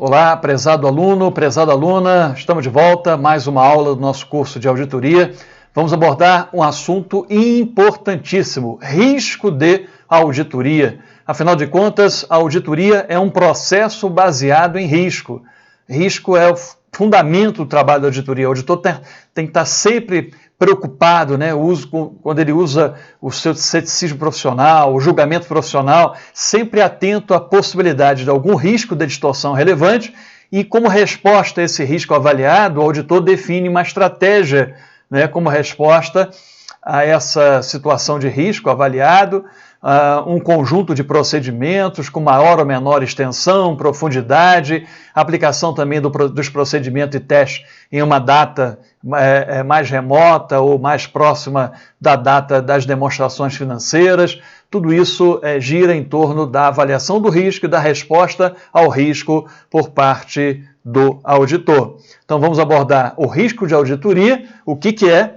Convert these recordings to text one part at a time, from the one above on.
Olá, prezado aluno, prezada aluna, estamos de volta, mais uma aula do nosso curso de auditoria. Vamos abordar um assunto importantíssimo, risco de auditoria. Afinal de contas, a auditoria é um processo baseado em risco. Risco é o fundamento do trabalho da auditoria. O auditor tem que estar sempre preocupado, né? Quando ele usa o seu ceticismo profissional, o julgamento profissional, sempre atento à possibilidade de algum risco de distorção relevante e, como resposta a esse risco avaliado, o auditor define uma estratégia, né, como resposta a essa situação de risco avaliado, um conjunto de procedimentos com maior ou menor extensão, profundidade, aplicação também dos procedimentos e testes em uma data mais remota ou mais próxima da data das demonstrações financeiras. Tudo isso gira em torno da avaliação do risco e da resposta ao risco por parte do auditor. Então vamos abordar o risco de auditoria, o que é,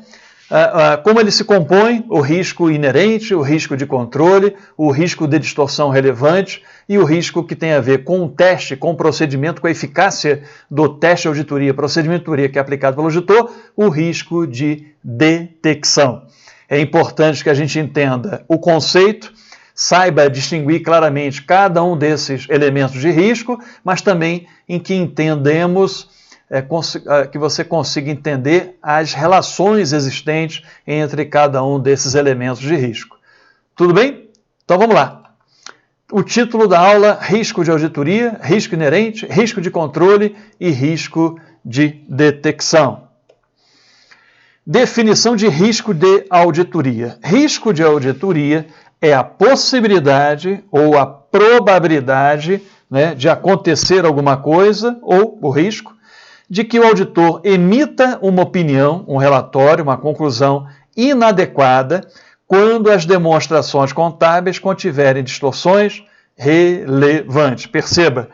como ele se compõe, o risco inerente, o risco de controle, o risco de distorção relevante e o risco que tem a ver com o teste, com o procedimento, com a eficácia do teste de auditoria, procedimento de auditoria que é aplicado pelo auditor, o risco de detecção. É importante que a gente entenda o conceito, saiba distinguir claramente cada um desses elementos de risco, mas também em que entendemos que você consiga entender as relações existentes entre cada um desses elementos de risco. Tudo bem? Então vamos lá. O título da aula: risco de auditoria, risco inerente, risco de controle e risco de detecção. Definição de risco de auditoria. Risco de auditoria é a possibilidade ou a probabilidade, né, de acontecer alguma coisa, ou o risco, de que o auditor emita uma opinião, um relatório, uma conclusão inadequada quando as demonstrações contábeis contiverem distorções relevantes. Perceba,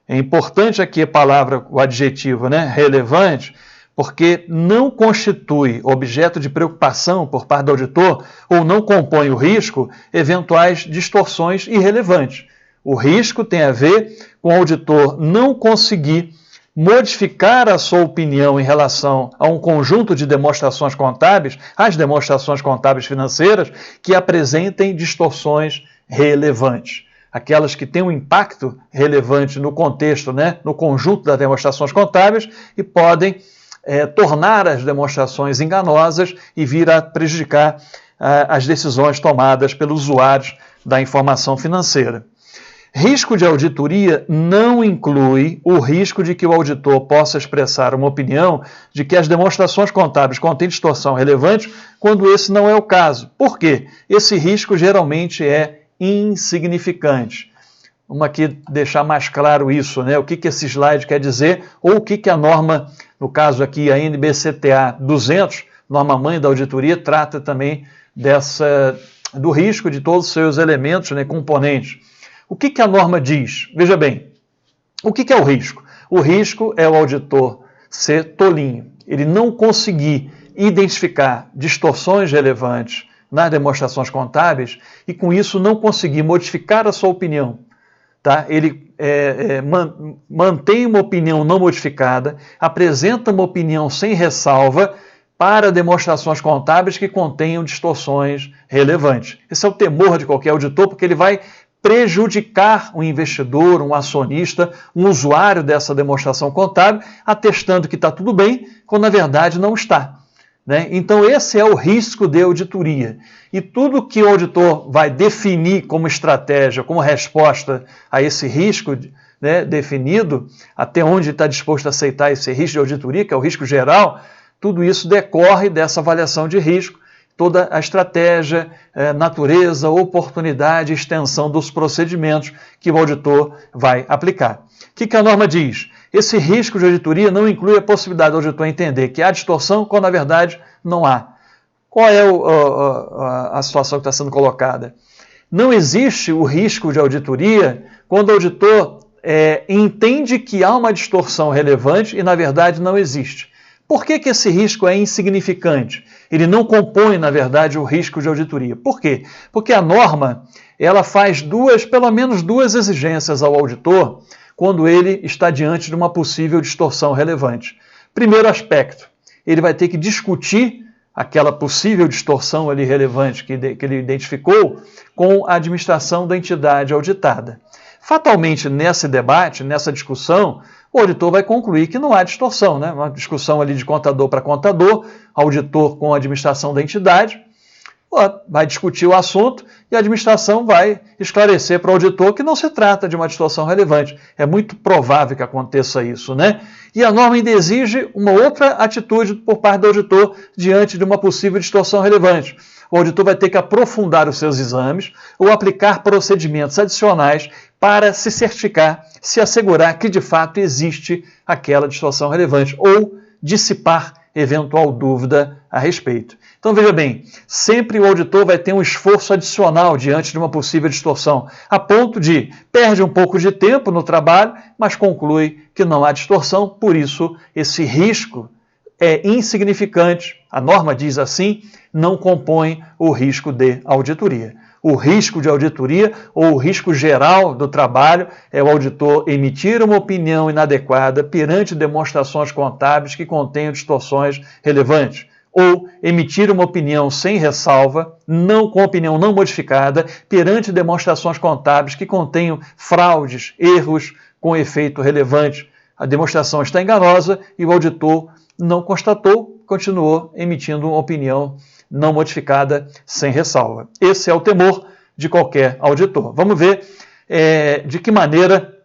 é importante aqui a palavra, o adjetivo, né, relevante, porque não constitui objeto de preocupação por parte do auditor ou não compõe o risco eventuais distorções irrelevantes. O risco tem a ver com o auditor não conseguir modificar a sua opinião em relação a um conjunto de demonstrações contábeis, as demonstrações contábeis financeiras, que apresentem distorções relevantes. Aquelas que têm um impacto relevante no contexto, né, no conjunto das demonstrações contábeis e podem tornar as demonstrações enganosas e vir a prejudicar as decisões tomadas pelos usuários da informação financeira. Risco de auditoria não inclui o risco de que o auditor possa expressar uma opinião de que as demonstrações contábeis contêm distorção relevante quando esse não é o caso. Por quê? Esse risco geralmente é insignificante. Vamos aqui deixar mais claro isso, né? O que esse slide quer dizer, ou o que a norma, no caso aqui a NBCTA 200, norma mãe da auditoria, trata também do risco de todos os seus elementos, né, componentes. O que a norma diz? Veja bem, o que é o risco? O risco é o auditor ser tolinho, ele não conseguir identificar distorções relevantes nas demonstrações contábeis e, com isso, não conseguir modificar a sua opinião. Tá? Ele mantém uma opinião não modificada, apresenta uma opinião sem ressalva para demonstrações contábeis que contenham distorções relevantes. Esse é o temor de qualquer auditor, porque ele vai prejudicar um investidor, um acionista, um usuário dessa demonstração contábil, atestando que está tudo bem, quando na verdade não está. Né? Então esse é o risco de auditoria. E tudo que o auditor vai definir como estratégia, como resposta a esse risco, né, definido, até onde está disposto a aceitar esse risco de auditoria, que é o risco geral, tudo isso decorre dessa avaliação de risco, toda a estratégia, natureza, oportunidade, extensão dos procedimentos que o auditor vai aplicar. O que a norma diz? Esse risco de auditoria não inclui a possibilidade do auditor entender que há distorção quando, na verdade, não há. Qual é a situação que está sendo colocada? Não existe o risco de auditoria quando o auditor entende que há uma distorção relevante e, na verdade, não existe. Por que esse risco é insignificante? Ele não compõe, na verdade, o risco de auditoria. Por quê? Porque a norma ela faz pelo menos duas exigências ao auditor quando ele está diante de uma possível distorção relevante. Primeiro aspecto, ele vai ter que discutir aquela possível distorção ali relevante que ele identificou com a administração da entidade auditada. Fatalmente, nesse debate, nessa discussão, o auditor vai concluir que não há distorção, né? Uma discussão ali de contador para contador, auditor com a administração da entidade, vai discutir o assunto e a administração vai esclarecer para o auditor que não se trata de uma distorção relevante. É muito provável que aconteça isso, né? E a norma ainda exige uma outra atitude por parte do auditor diante de uma possível distorção relevante. O auditor vai ter que aprofundar os seus exames ou aplicar procedimentos adicionais para se certificar, se assegurar que de fato existe aquela distorção relevante ou dissipar eventual dúvida a respeito. Então veja bem, sempre o auditor vai ter um esforço adicional diante de uma possível distorção, a ponto de perde um pouco de tempo no trabalho, mas conclui que não há distorção, por isso esse risco é insignificante, a norma diz assim, não compõe o risco de auditoria. O risco de auditoria ou o risco geral do trabalho é o auditor emitir uma opinião inadequada perante demonstrações contábeis que contenham distorções relevantes, ou emitir uma opinião sem ressalva, com opinião não modificada, perante demonstrações contábeis que contenham fraudes, erros com efeito relevante. A demonstração está enganosa e o auditor não constatou, continuou emitindo uma opinião não modificada sem ressalva. Esse é o temor de qualquer auditor. Vamos ver de que maneira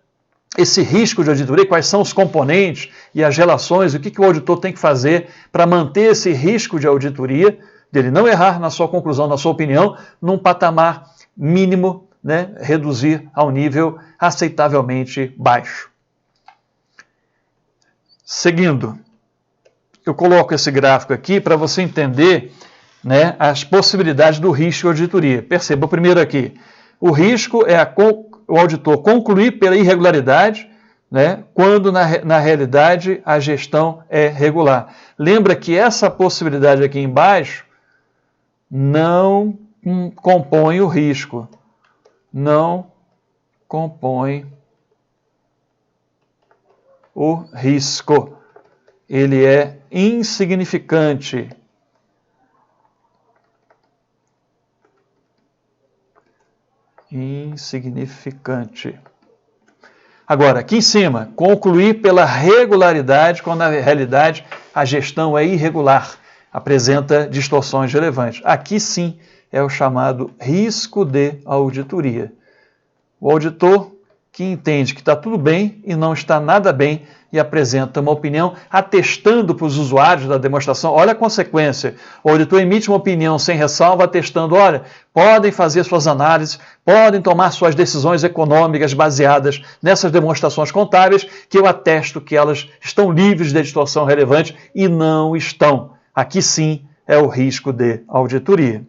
esse risco de auditoria, quais são os componentes e as relações, o que o auditor tem que fazer para manter esse risco de auditoria, dele não errar na sua conclusão, na sua opinião, num patamar mínimo, né, reduzir ao nível aceitavelmente baixo. Seguindo, eu coloco esse gráfico aqui para você entender, né, as possibilidades do risco de auditoria. Perceba primeiro aqui, o risco é o auditor concluir pela irregularidade, né, quando na realidade a gestão é regular. Lembra que essa possibilidade aqui embaixo não compõe o risco, não compõe o risco. Ele é insignificante. Insignificante. Agora, aqui em cima, concluir pela regularidade, quando na realidade a gestão é irregular, apresenta distorções relevantes. Aqui sim é o chamado risco de auditoria. O auditor que entende que está tudo bem e não está nada bem e apresenta uma opinião atestando para os usuários da demonstração, olha a consequência, o auditor emite uma opinião sem ressalva atestando, olha, podem fazer suas análises, podem tomar suas decisões econômicas baseadas nessas demonstrações contábeis, que eu atesto que elas estão livres de distorção relevante e não estão. Aqui sim é o risco de auditoria.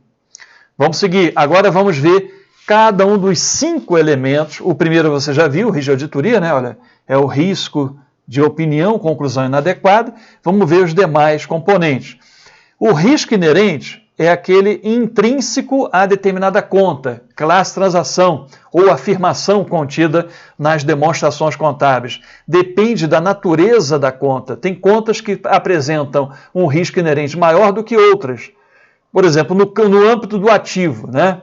Vamos seguir, agora vamos ver cada um dos 5 elementos. O primeiro você já viu, o risco de auditoria, né? Olha, é o risco de opinião, conclusão inadequada. Vamos ver os demais componentes. O risco inerente é aquele intrínseco a determinada conta, classe, transação ou afirmação contida nas demonstrações contábeis. Depende da natureza da conta. Tem contas que apresentam um risco inerente maior do que outras. Por exemplo, no âmbito do ativo, né?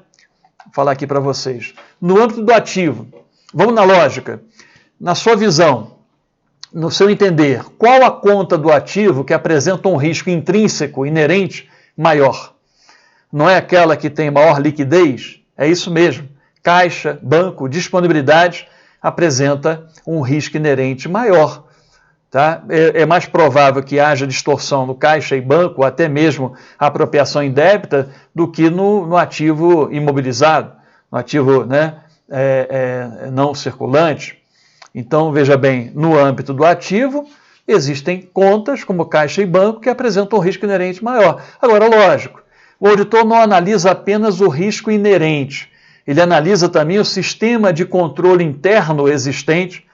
Vou falar aqui para vocês. No âmbito do ativo, vamos na lógica. Na sua visão, no seu entender, qual a conta do ativo que apresenta um risco intrínseco, inerente, maior? Não é aquela que tem maior liquidez? É isso mesmo. Caixa, banco, disponibilidade apresenta um risco inerente maior. Tá? É mais provável que haja distorção no caixa e banco, ou até mesmo apropriação indébita, do que no ativo imobilizado, no ativo, né, não circulante. Então, veja bem, no âmbito do ativo, existem contas, como caixa e banco, que apresentam um risco inerente maior. Agora, lógico, o auditor não analisa apenas o risco inerente, ele analisa também o sistema de controle interno existente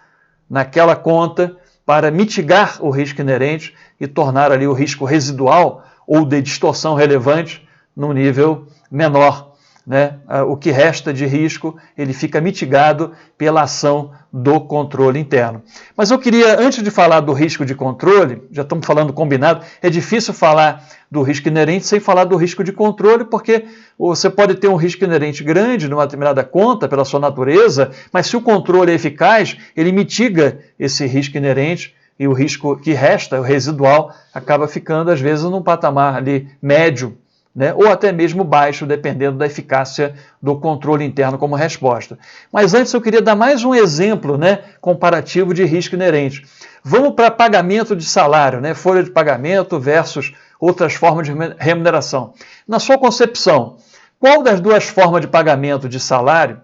naquela conta, para mitigar o risco inerente e tornar ali o risco residual ou de distorção relevante num nível menor, né? O que resta de risco, ele fica mitigado pela ação do controle interno. Mas eu queria, antes de falar do risco de controle, já estamos falando combinado, é difícil falar do risco inerente sem falar do risco de controle, porque você pode ter um risco inerente grande numa determinada conta, pela sua natureza, mas se o controle é eficaz, ele mitiga esse risco inerente e o risco que resta, o residual, acaba ficando, às vezes, num patamar ali médio, né, ou até mesmo baixo, dependendo da eficácia do controle interno como resposta. Mas antes eu queria dar mais um exemplo, né, comparativo de risco inerente. Vamos para pagamento de salário, né, folha de pagamento versus outras formas de remuneração. Na sua concepção, qual das duas formas de pagamento de salário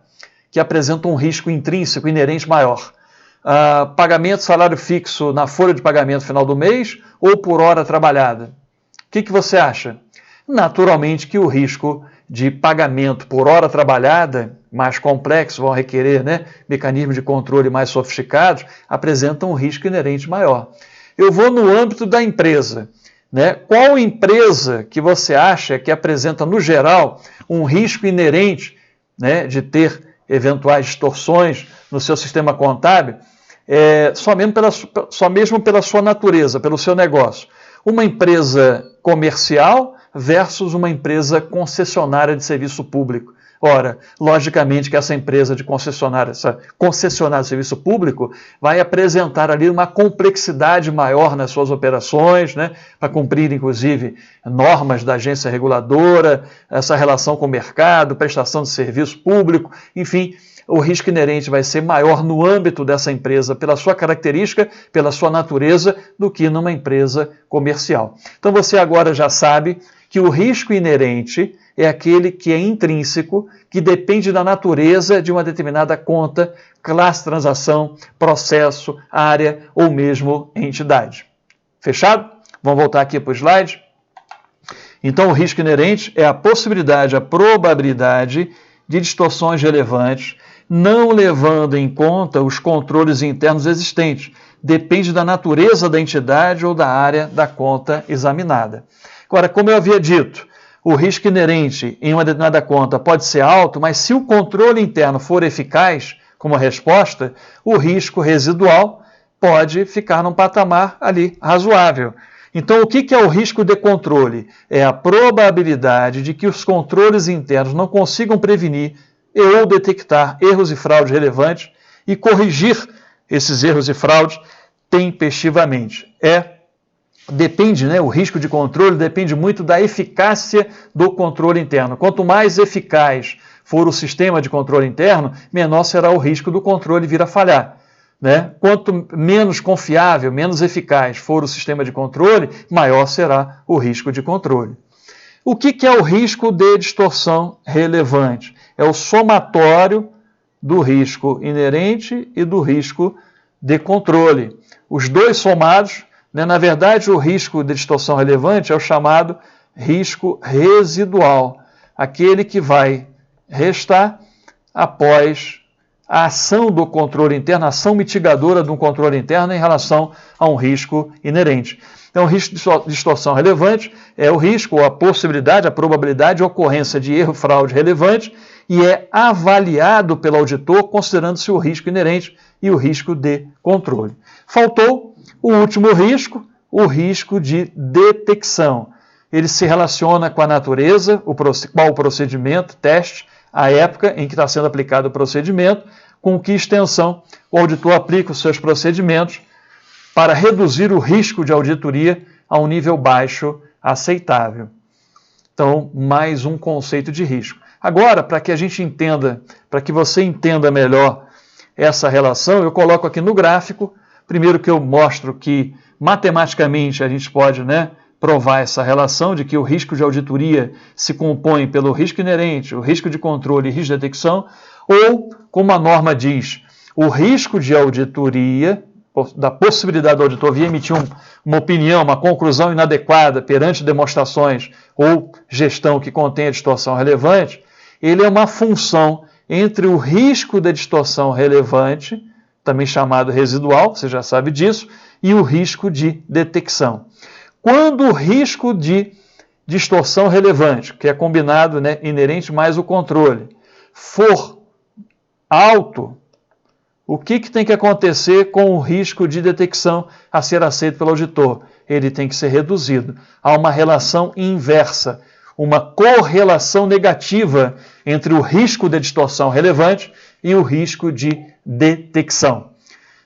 que apresentam um risco intrínseco inerente maior? Pagamento de salário fixo na folha de pagamento final do mês ou por hora trabalhada? O que você acha? Naturalmente que o risco de pagamento por hora trabalhada, mais complexo, vão requerer, né, mecanismos de controle mais sofisticados, apresentam um risco inerente maior. Eu vou no âmbito da empresa, né? Qual empresa que você acha que apresenta, no geral, um risco inerente, né, de ter eventuais distorções no seu sistema contábil, só mesmo pela sua natureza, pelo seu negócio? Uma empresa comercial versus uma empresa concessionária de serviço público. Ora, logicamente que essa empresa de concessionária, essa concessionária de serviço público, vai apresentar ali uma complexidade maior nas suas operações, né, para cumprir, inclusive, normas da agência reguladora, essa relação com o mercado, prestação de serviço público, enfim, o risco inerente vai ser maior no âmbito dessa empresa, pela sua característica, pela sua natureza, do que numa empresa comercial. Então você agora já sabe que o risco inerente é aquele que é intrínseco, que depende da natureza de uma determinada conta, classe, transação, processo, área ou mesmo entidade. Fechado? Vamos voltar aqui para o slide. Então, o risco inerente é a possibilidade, a probabilidade de distorções relevantes, não levando em conta os controles internos existentes. Depende da natureza da entidade ou da área da conta examinada. Agora, como eu havia dito, o risco inerente em uma determinada conta pode ser alto, mas se o controle interno for eficaz como resposta, o risco residual pode ficar num patamar ali razoável. Então, o que é o risco de controle? É a probabilidade de que os controles internos não consigam prevenir ou detectar erros e fraudes relevantes e corrigir esses erros e fraudes tempestivamente. Depende, né? O risco de controle depende muito da eficácia do controle interno. Quanto mais eficaz for o sistema de controle interno, menor será o risco do controle vir a falhar, né? Quanto menos confiável, menos eficaz for o sistema de controle, maior será o risco de controle. O que é o risco de distorção relevante? É o somatório do risco inerente e do risco de controle. Os dois somados, né? Na verdade, o risco de distorção relevante é o chamado risco residual, aquele que vai restar após a ação do controle interno, a ação mitigadora de um controle interno em relação a um risco inerente. Então, o risco de distorção relevante é o risco, ou a possibilidade, a probabilidade de ocorrência de erro, fraude relevante, e é avaliado pelo auditor considerando-se o risco inerente e o risco de controle. Faltou o último risco, o risco de detecção. Ele se relaciona com a natureza, qual o procedimento, teste, a época em que está sendo aplicado o procedimento, com que extensão o auditor aplica os seus procedimentos para reduzir o risco de auditoria a um nível baixo aceitável. Então, mais um conceito de risco. Agora, para que a gente entenda, para que você entenda melhor essa relação, eu coloco aqui no gráfico, primeiro que eu mostro que matematicamente a gente pode, né, provar essa relação de que o risco de auditoria se compõe pelo risco inerente, o risco de controle e risco de detecção, ou, como a norma diz, o risco de auditoria, da possibilidade do auditor vir emitir uma opinião, uma conclusão inadequada perante demonstrações ou gestão que contém a distorção relevante, ele é uma função entre o risco da distorção relevante, também chamado residual, você já sabe disso, e o risco de detecção. Quando o risco de distorção relevante, que é combinado, né, inerente mais o controle, for alto, o que tem que acontecer com o risco de detecção a ser aceito pelo auditor? Ele tem que ser reduzido. Há uma relação inversa, uma correlação negativa entre o risco de distorção relevante e o risco de detecção.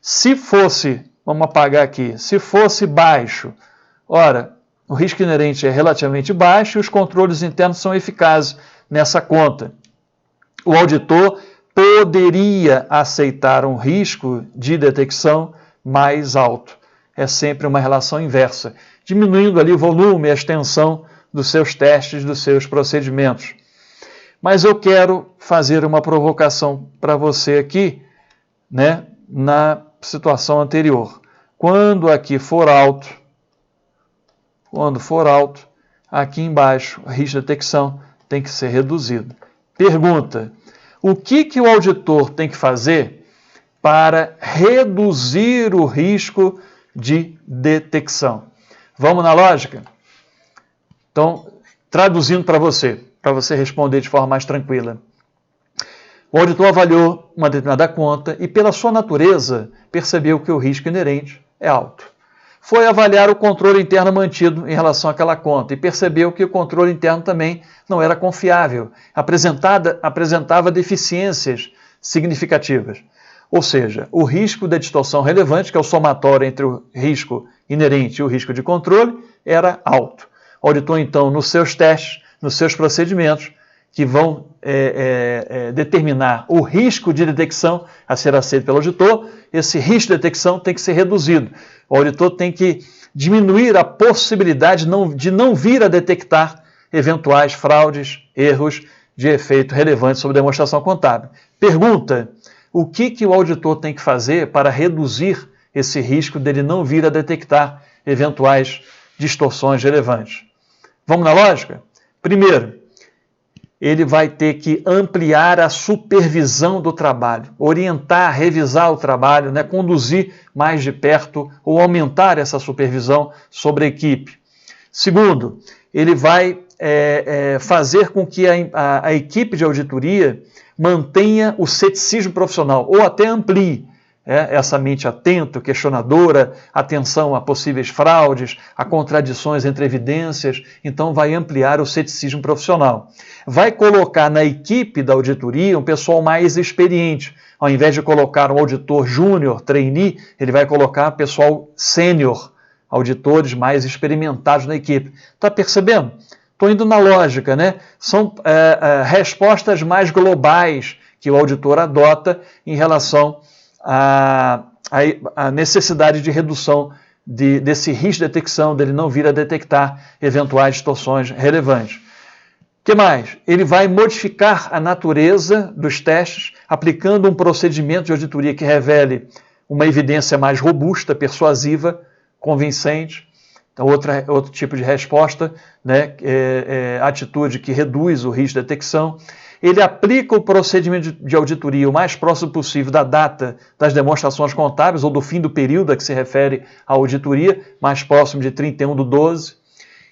Se fosse, vamos apagar aqui, se fosse baixo, ora, o risco inerente é relativamente baixo e os controles internos são eficazes nessa conta. O auditor poderia aceitar um risco de detecção mais alto. É sempre uma relação inversa, diminuindo ali o volume e a extensão dos seus testes, dos seus procedimentos. Mas eu quero fazer uma provocação para você aqui, né, na situação anterior. Quando aqui for alto, aqui embaixo, o risco de detecção tem que ser reduzido. Pergunta: o que o auditor tem que fazer para reduzir o risco de detecção? Vamos na lógica? Então, traduzindo para você responder de forma mais tranquila. O auditor avaliou uma determinada conta e, pela sua natureza, percebeu que o risco inerente é alto. Foi avaliar o controle interno mantido em relação àquela conta e percebeu que o controle interno também não era confiável, apresentava deficiências significativas. Ou seja, o risco da distorção relevante, que é o somatório entre o risco inerente e o risco de controle, era alto. O auditor, então, nos seus testes, nos seus procedimentos, que vão determinar o risco de detecção a ser aceito pelo auditor, esse risco de detecção tem que ser reduzido. O auditor tem que diminuir a possibilidade de não vir a detectar eventuais fraudes, erros de efeito relevante sobre demonstração contábil. Pergunta: o que o auditor tem que fazer para reduzir esse risco dele não vir a detectar eventuais distorções relevantes? Vamos na lógica? Primeiro, ele vai ter que ampliar a supervisão do trabalho, orientar, revisar o trabalho, né, conduzir mais de perto ou aumentar essa supervisão sobre a equipe. Segundo, ele vai fazer com que a equipe de auditoria mantenha o ceticismo profissional ou até amplie essa mente atenta, questionadora, atenção a possíveis fraudes, a contradições entre evidências, então vai ampliar o ceticismo profissional. Vai colocar na equipe da auditoria um pessoal mais experiente. Ao invés de colocar um auditor júnior, trainee, ele vai colocar pessoal sênior, auditores mais experimentados na equipe. Está percebendo? Estou indo na lógica, né? São respostas mais globais que o auditor adota em relação a necessidade de redução desse risco de detecção, dele não vir a detectar eventuais distorções relevantes. O que mais? Ele vai modificar a natureza dos testes, aplicando um procedimento de auditoria que revele uma evidência mais robusta, persuasiva, convincente. Então, outro tipo de resposta, né, atitude que reduz o risco de detecção. Ele aplica o procedimento de auditoria o mais próximo possível da data das demonstrações contábeis ou do fim do período a que se refere a auditoria, mais próximo de 31/12.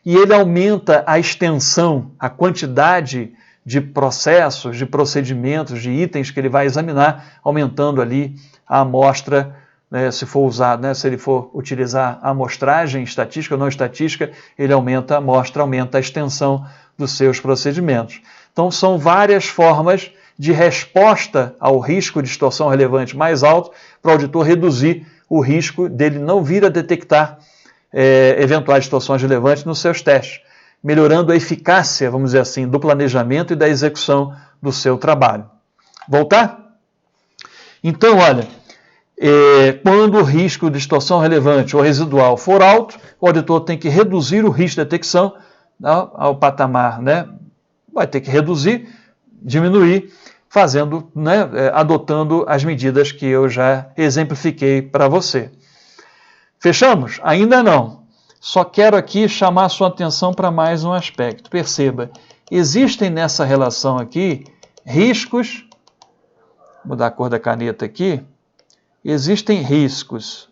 E ele aumenta a extensão, a quantidade de processos, de procedimentos, de itens que ele vai examinar, aumentando ali a amostra, né, se for usado, né, se ele for utilizar a amostragem estatística ou não estatística, ele aumenta a amostra, aumenta a extensão dos seus procedimentos. Então, são várias formas de resposta ao risco de distorção relevante mais alto para o auditor reduzir o risco dele não vir a detectar eventuais distorções relevantes nos seus testes, melhorando a eficácia, vamos dizer assim, do planejamento e da execução do seu trabalho. Voltar? Então, olha, quando o risco de distorção relevante ou residual for alto, o auditor tem que reduzir o risco de detecção ao patamar, né? Vai ter que reduzir, diminuir, fazendo, né, adotando as medidas que eu já exemplifiquei para você. Fechamos? Ainda não. Só quero aqui chamar a sua atenção para mais um aspecto. Perceba, existem nessa relação aqui riscos, vou mudar a cor da caneta aqui, existem riscos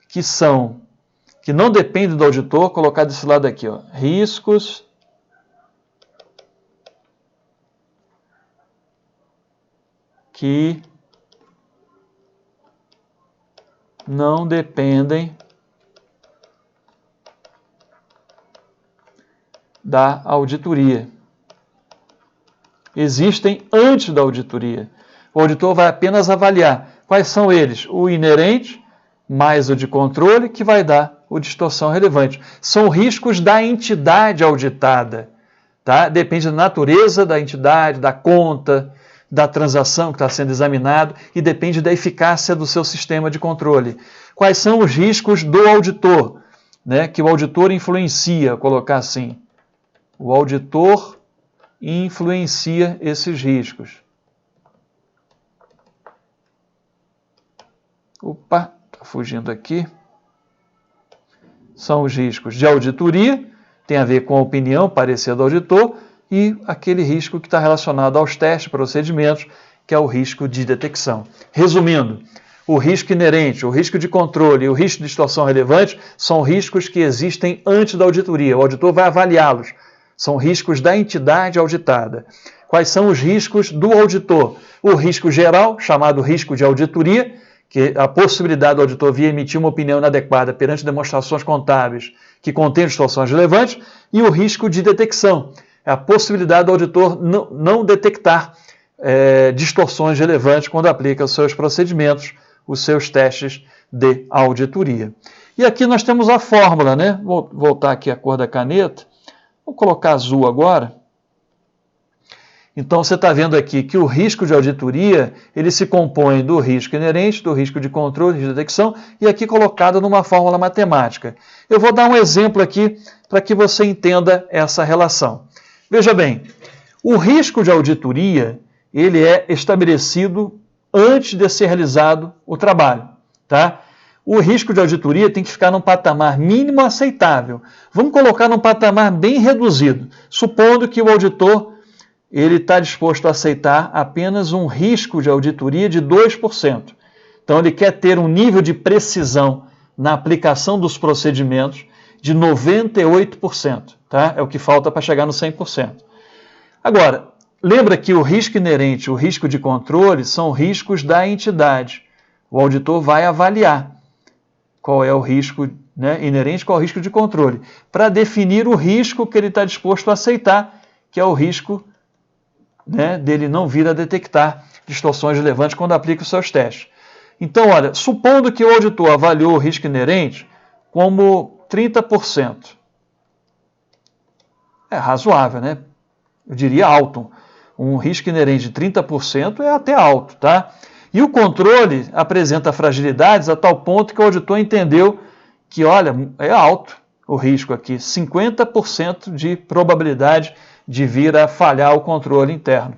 que não dependem do auditor, colocar desse lado aqui, ó, riscos que não dependem da auditoria. Existem antes da auditoria. O auditor vai apenas avaliar quais são eles, o inerente mais o de controle, que vai dar o distorção relevante. São riscos da entidade auditada, tá? Depende da natureza da entidade, da conta, da transação que está sendo examinado e depende da eficácia do seu sistema de controle. Quais são os riscos do auditor, né? Que o auditor influencia, colocar assim. O auditor influencia esses riscos. Opa, está fugindo aqui. São os riscos de auditoria, tem a ver com a opinião, parecer do auditor, e aquele risco que está relacionado aos testes, procedimentos, que é o risco de detecção. Resumindo, o risco inerente, o risco de controle e o risco de distorção relevante são riscos que existem antes da auditoria. O auditor vai avaliá-los. São riscos da entidade auditada. Quais são os riscos do auditor? O risco geral, chamado risco de auditoria, que é a possibilidade do auditor vir emitir uma opinião inadequada perante demonstrações contábeis que contêm distorções relevantes, e o risco de detecção, é a possibilidade do auditor não detectar distorções relevantes quando aplica os seus procedimentos, os seus testes de auditoria. E aqui nós temos a fórmula, né? Vou voltar aqui a cor da caneta. Vou colocar azul agora. Então, você está vendo aqui que o risco de auditoria, ele se compõe do risco inerente, do risco de controle, de detecção, e aqui colocado numa fórmula matemática. Eu vou dar um exemplo aqui para que você entenda essa relação. Veja bem, o risco de auditoria, ele é estabelecido antes de ser realizado o trabalho, tá? O risco de auditoria tem que ficar num patamar mínimo aceitável. Vamos colocar num patamar bem reduzido, supondo que o auditor ele está disposto a aceitar apenas um risco de auditoria de 2%. Então, ele quer ter um nível de precisão na aplicação dos procedimentos de 98%. Tá? É o que falta para chegar no 100%. Agora, lembra que o risco inerente e o risco de controle são riscos da entidade. O auditor vai avaliar qual é o risco, né, inerente, qual é o risco de controle, para definir o risco que ele está disposto a aceitar, que é o risco, né, dele não vir a detectar distorções relevantes quando aplica os seus testes. Então, olha, supondo que o auditor avaliou o risco inerente como 30%. É razoável, né? Eu diria alto. Um risco inerente de 30% é até alto, tá? E o controle apresenta fragilidades a tal ponto que o auditor entendeu que, olha, é alto o risco aqui, 50% de probabilidade de vir a falhar o controle interno,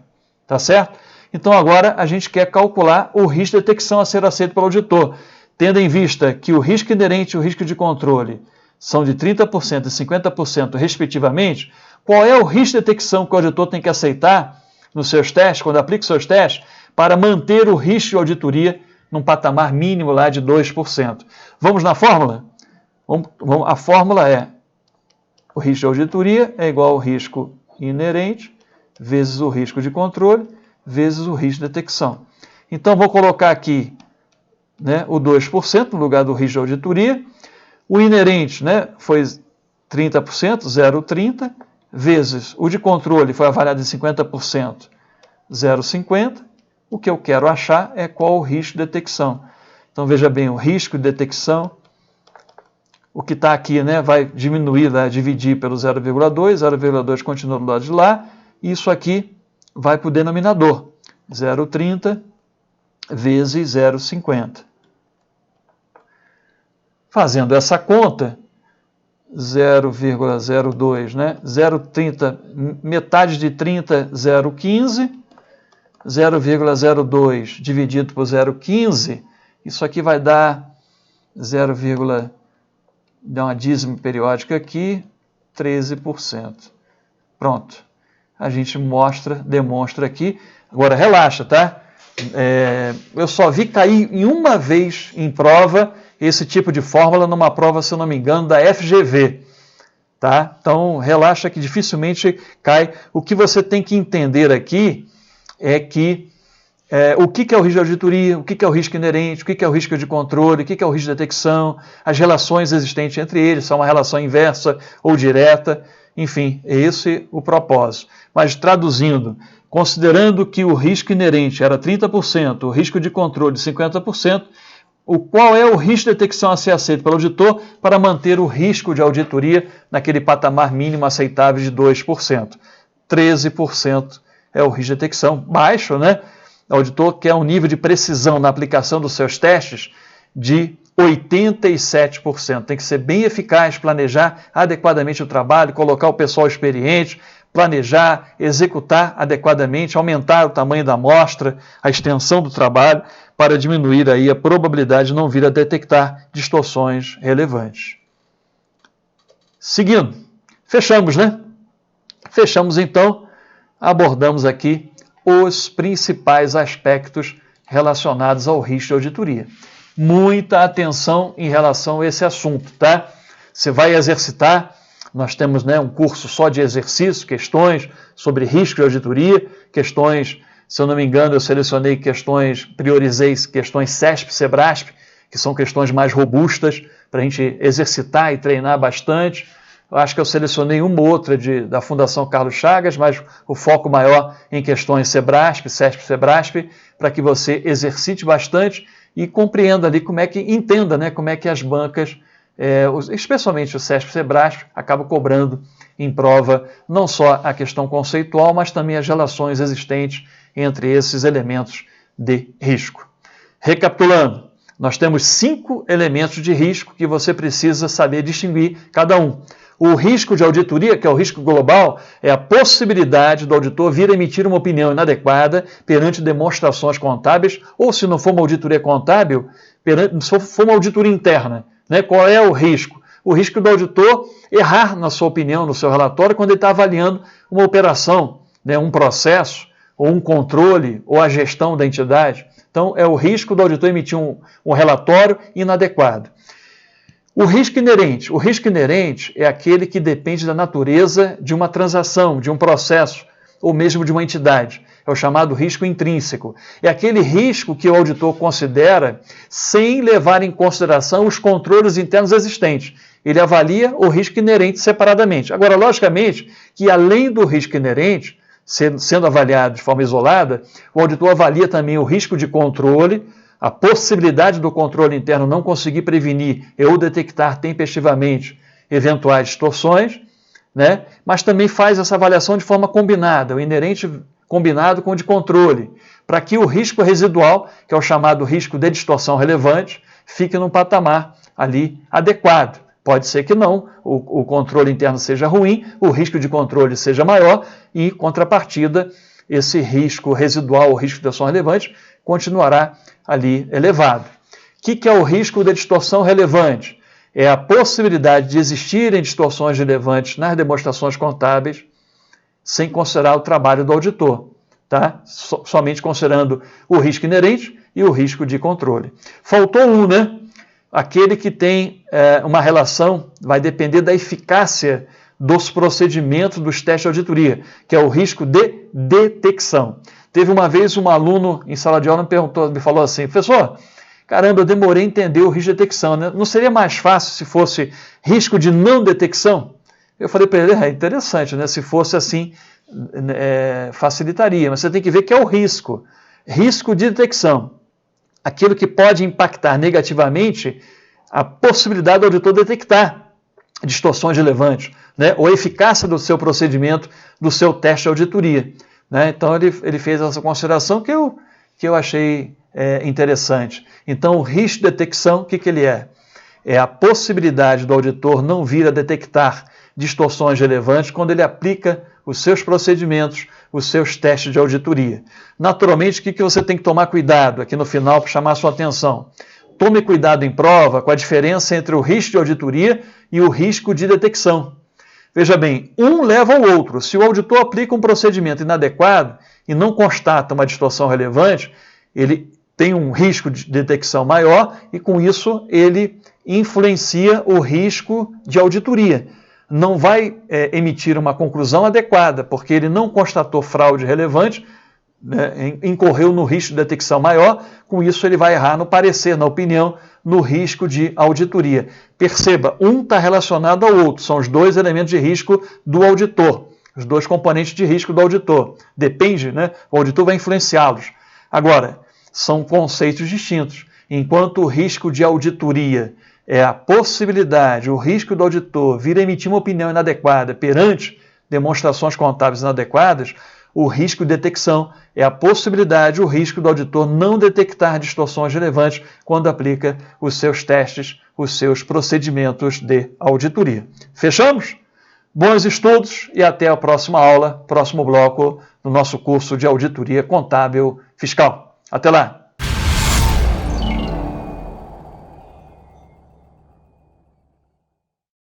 tá certo? Então agora a gente quer calcular o risco de detecção a ser aceito pelo auditor, tendo em vista que o risco inerente e o risco de controle são de 30% e 50% respectivamente. Qual é o risco de detecção que o auditor tem que aceitar nos seus testes, quando aplica os seus testes, para manter o risco de auditoria num patamar mínimo lá de 2%? Vamos na fórmula? A fórmula é o risco de auditoria é igual ao risco inerente vezes o risco de controle vezes o risco de detecção. Então, vou colocar aqui, né, o 2% no lugar do risco de auditoria. O inerente, né, foi 30%, 0,30, vezes o de controle foi avaliado em 50%, 0,50. O que eu quero achar é qual o risco de detecção. Então, veja bem, o risco de detecção, o que está aqui, né, vai diminuir, vai dividir pelo 0,2, 0,2 continua do lado de lá, e isso aqui vai para o denominador, 0,30 vezes 0,50. Fazendo essa conta, 0,02, né, 0,30, metade de 30, 0,15, 0,02 dividido por 0,15, isso aqui vai dar 0, dá uma dízima periódica aqui, 13%. Pronto. A gente demonstra aqui. Agora relaxa, tá? Eu só vi cair em uma vez em prova esse tipo de fórmula numa prova, se eu não me engano, da FGV. Tá? Então, relaxa que dificilmente cai. O que você tem que entender aqui é que o que é o risco de auditoria, o que é o risco inerente, o que é o risco de controle, o que é o risco de detecção, as relações existentes entre eles, se é uma relação inversa ou direta, enfim, é esse o propósito. Mas traduzindo, considerando que o risco inerente era 30%, o risco de controle 50%, qual é o risco de detecção a ser aceito pelo auditor para manter o risco de auditoria naquele patamar mínimo aceitável de 2%? 13% é o risco de detecção, baixo, né? O auditor quer um nível de precisão na aplicação dos seus testes de 87%. Tem que ser bem eficaz, planejar adequadamente o trabalho, colocar o pessoal experiente, planejar, executar adequadamente, aumentar o tamanho da amostra, a extensão do trabalho, para diminuir aí a probabilidade de não vir a detectar distorções relevantes. Seguindo, fechamos, né? Fechamos então, abordamos aqui os principais aspectos relacionados ao risco de auditoria. Muita atenção em relação a esse assunto, tá? Você vai exercitar, nós temos, né, um curso só de exercício, questões sobre risco de auditoria, questões, se eu não me engano, eu selecionei questões, priorizei questões CESP, SEBRASP, que são questões mais robustas para a gente exercitar e treinar bastante. Eu acho que eu selecionei uma ou outra da Fundação Carlos Chagas, mas o foco maior em questões SEBRASP, CESP, SEBRASP, para que você exercite bastante e compreenda ali entenda, né, como é que as bancas, especialmente o CESP e SEBRASP, acabam cobrando em prova não só a questão conceitual, mas também as relações existentes entre esses elementos de risco. Recapitulando, nós temos 5 elementos de risco que você precisa saber distinguir cada um. O risco de auditoria, que é o risco global, é a possibilidade do auditor vir a emitir uma opinião inadequada perante demonstrações contábeis, ou se não for uma auditoria contábil, se for uma auditoria interna. Né? Qual é o risco? O risco do auditor errar na sua opinião, no seu relatório, quando ele está avaliando uma operação, né, um processo, ou um controle, ou a gestão da entidade. Então, é o risco do auditor emitir um relatório inadequado. O risco inerente. O risco inerente é aquele que depende da natureza de uma transação, de um processo, ou mesmo de uma entidade. É o chamado risco intrínseco. É aquele risco que o auditor considera sem levar em consideração os controles internos existentes. Ele avalia o risco inerente separadamente. Agora, logicamente, que além do risco inerente, sendo avaliado de forma isolada, o auditor avalia também o risco de controle, a possibilidade do controle interno não conseguir prevenir ou detectar tempestivamente eventuais distorções, né? Mas também faz essa avaliação de forma combinada, o inerente combinado com o de controle, para que o risco residual, que é o chamado risco de distorção relevante, fique num patamar ali adequado. Pode ser que não, o controle interno seja ruim, o risco de controle seja maior e, contrapartida, esse risco residual, o risco de distorção relevante, continuará ali elevado. O que é o risco de distorção relevante? É a possibilidade de existirem distorções relevantes nas demonstrações contábeis sem considerar o trabalho do auditor, tá? Somente considerando o risco inerente e o risco de controle. Faltou um, né? Aquele que tem uma relação, vai depender da eficácia dos procedimentos dos testes de auditoria, que é o risco de detecção. Teve uma vez um aluno em sala de aula me falou assim: professor, caramba, eu demorei a entender o risco de detecção, né? Não seria mais fácil se fosse risco de não detecção? Eu falei para ele, é interessante, né? Se fosse assim, facilitaria, mas você tem que ver que é o risco. Risco de detecção. Aquilo que pode impactar negativamente a possibilidade do auditor detectar distorções relevantes, né? Ou a eficácia do seu procedimento, do seu teste de auditoria. Né? Então, ele fez essa consideração que eu achei interessante. Então, o risco de detecção, o que ele é? É a possibilidade do auditor não vir a detectar distorções relevantes quando ele aplica os seus procedimentos, os seus testes de auditoria. Naturalmente, o que você tem que tomar cuidado aqui no final para chamar a sua atenção? Tome cuidado em prova com a diferença entre o risco de auditoria e o risco de detecção. Veja bem, um leva ao outro. Se o auditor aplica um procedimento inadequado e não constata uma distorção relevante, ele tem um risco de detecção maior e, com isso, ele influencia o risco de auditoria. Não vai emitir uma conclusão adequada, porque ele não constatou fraude relevante, né, incorreu no risco de detecção maior, com isso ele vai errar no parecer, na opinião, no risco de auditoria. Perceba, um está relacionado ao outro, são os dois elementos de risco do auditor, os dois componentes de risco do auditor. Depende, né? O auditor vai influenciá-los. Agora, são conceitos distintos. Enquanto o risco de auditoria é a possibilidade, o risco do auditor vir a emitir uma opinião inadequada perante demonstrações contábeis inadequadas, o risco de detecção é a possibilidade, o risco do auditor não detectar distorções relevantes quando aplica os seus testes, os seus procedimentos de auditoria. Fechamos? Bons estudos e até a próxima aula, próximo bloco do nosso curso de Auditoria Contábil Fiscal. Até lá!